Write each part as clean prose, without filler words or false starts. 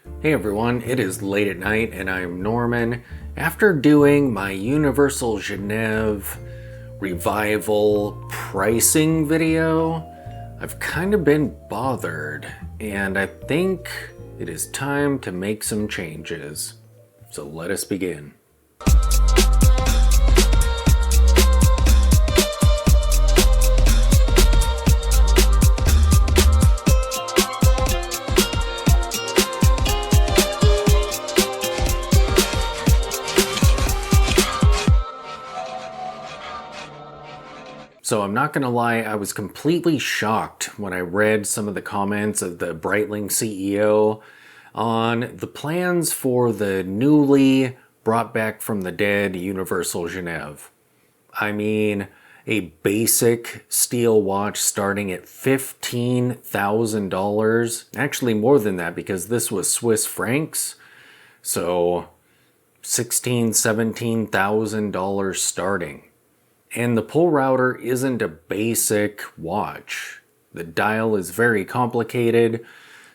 Hey everyone, it is late at night and I'm Norman. After doing my Universal Genève revival pricing video, I've kind of been bothered and I think it is time to make some changes. So let us begin. So I'm not gonna lie, I was completely shocked when I read some of the comments of the Breitling CEO on the plans for the newly brought back from the dead Universal Genève. I mean, a basic steel watch starting at $15,000. Actually more than that because this was Swiss francs. So $16,000, $17,000 starting. And the pull router isn't a basic watch. The dial is very complicated,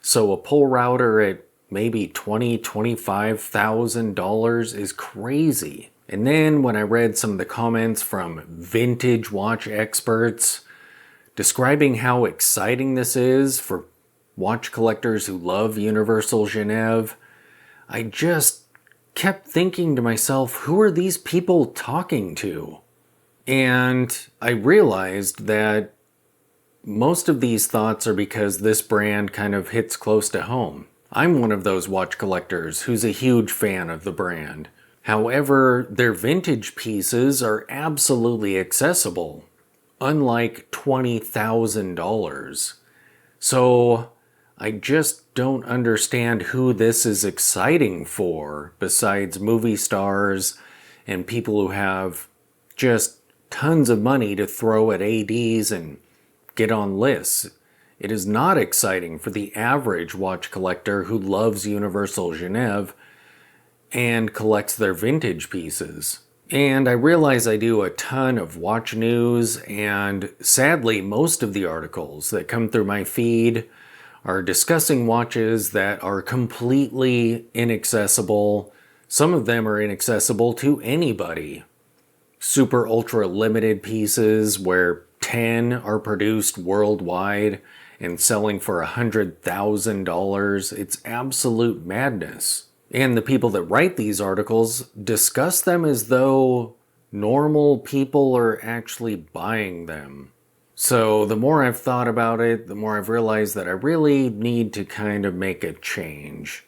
so a pull router at maybe $20,000, $25,000 is crazy. And then when I read some of the comments from vintage watch experts describing how exciting this is for watch collectors who love Universal Genève, I just kept thinking to myself, who are these people talking to? And I realized that most of these thoughts are because this brand kind of hits close to home. I'm one of those watch collectors who's a huge fan of the brand. However, their vintage pieces are absolutely accessible, unlike $20,000. So I just don't understand who this is exciting for, besides movie stars and people who have just tons of money to throw at ADs and get on lists. It is not exciting for the average watch collector who loves Universal Genève and collects their vintage pieces. And I realize I do a ton of watch news, and sadly most of the articles that come through my feed are discussing watches that are completely inaccessible. Some of them are inaccessible to anybody. Super ultra limited pieces where 10 are produced worldwide and selling for $100,000. It's absolute madness. And the people that write these articles discuss them as though normal people are actually buying them. So the more I've thought about it, the more I've realized that I really need to kind of make a change.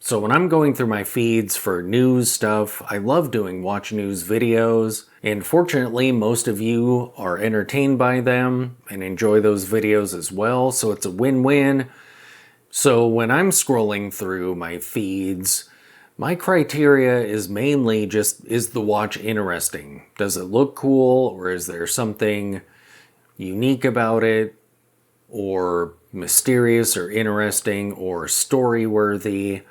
So when I'm going through my feeds for news stuff, I love doing watch news videos, and fortunately most of you are entertained by them and enjoy those videos as well, so it's a win-win. So when I'm scrolling through my feeds, my criteria is mainly just, is the watch interesting? Does it look cool, or is there something unique about it, or mysterious or interesting or story-worthy?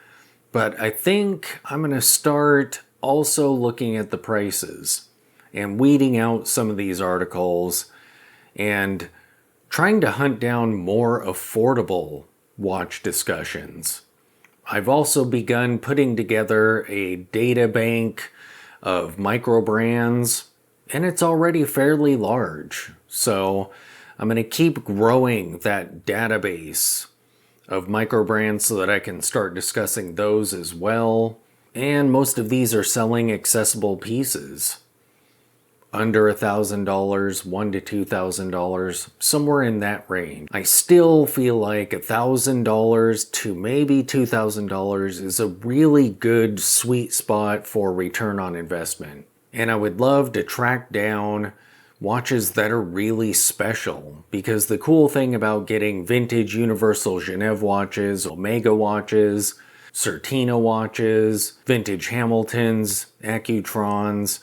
But I think I'm going to start also looking at the prices and weeding out some of these articles and trying to hunt down more affordable watch discussions. I've also begun putting together a data bank of Micr Brands, and it's already fairly large. So I'm going to keep growing that database of Micr Brands so that I can start discussing those as well. And most of these are selling accessible pieces. Under $1,000, $1,000 to $2,000, somewhere in that range. I still feel like $1,000 to maybe $2,000 is a really good sweet spot for return on investment. And I would love to track down watches that are really special, because the cool thing about getting vintage Universal Genève watches, Omega watches, Certina watches, vintage Hamiltons, Accutrons,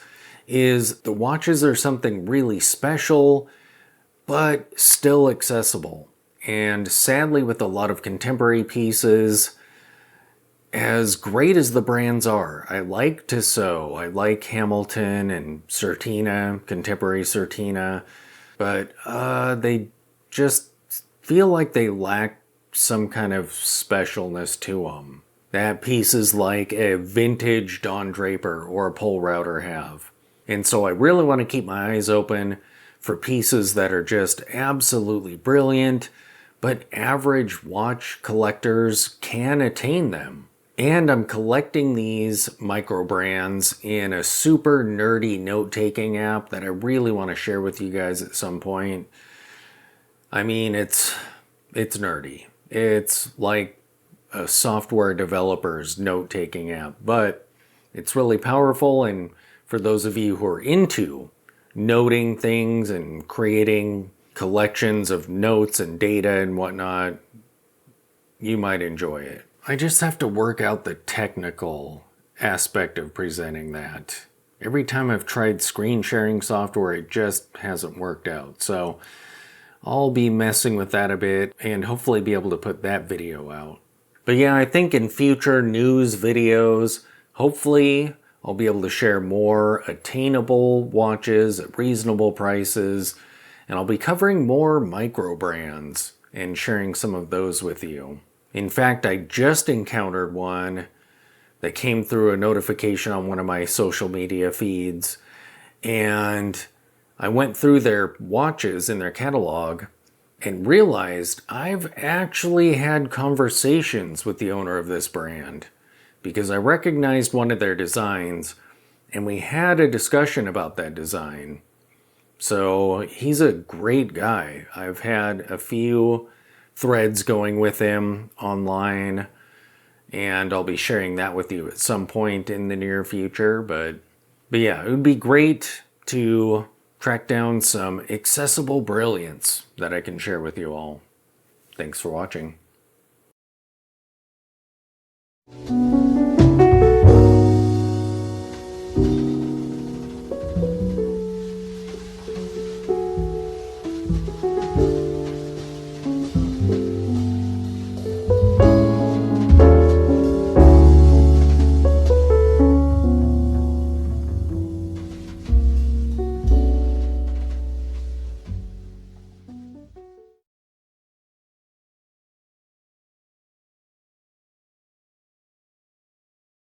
is the watches are something really special, but still accessible. And sadly, with a lot of contemporary pieces, as great as the brands are, I like Tissot, I like Hamilton and Certina, contemporary Certina, but they just feel like they lack some kind of specialness to them. that pieces like a vintage Don Draper or a Pole Router have. And so I really want to keep my eyes open for pieces that are just absolutely brilliant, but average watch collectors can attain them. And I'm collecting these Micr Brands in a super nerdy note-taking app that I really want to share with you guys at some point. I mean, it's nerdy. It's like a software developer's note-taking app, but it's really powerful, and for those of you who are into noting things and creating collections of notes and data and whatnot, you might enjoy it. I just have to work out the technical aspect of presenting that. Every time I've tried screen sharing software, it just hasn't worked out. So I'll be messing with that a bit and hopefully be able to put that video out. But yeah, I think in future news videos, hopefully I'll be able to share more attainable watches at reasonable prices, and I'll be covering more Micr Brands and sharing some of those with you. In fact, I just encountered one that came through a notification on one of my social media feeds, and I went through their watches in their catalog and realized I've actually had conversations with the owner of this brand because I recognized one of their designs and we had a discussion about that design. So he's a great guy. I've had a few threads going with him online, and I'll be sharing that with you at some point in the near future. But yeah, it would be great to track down some accessible brilliance that I can share with you all. Thanks for watching.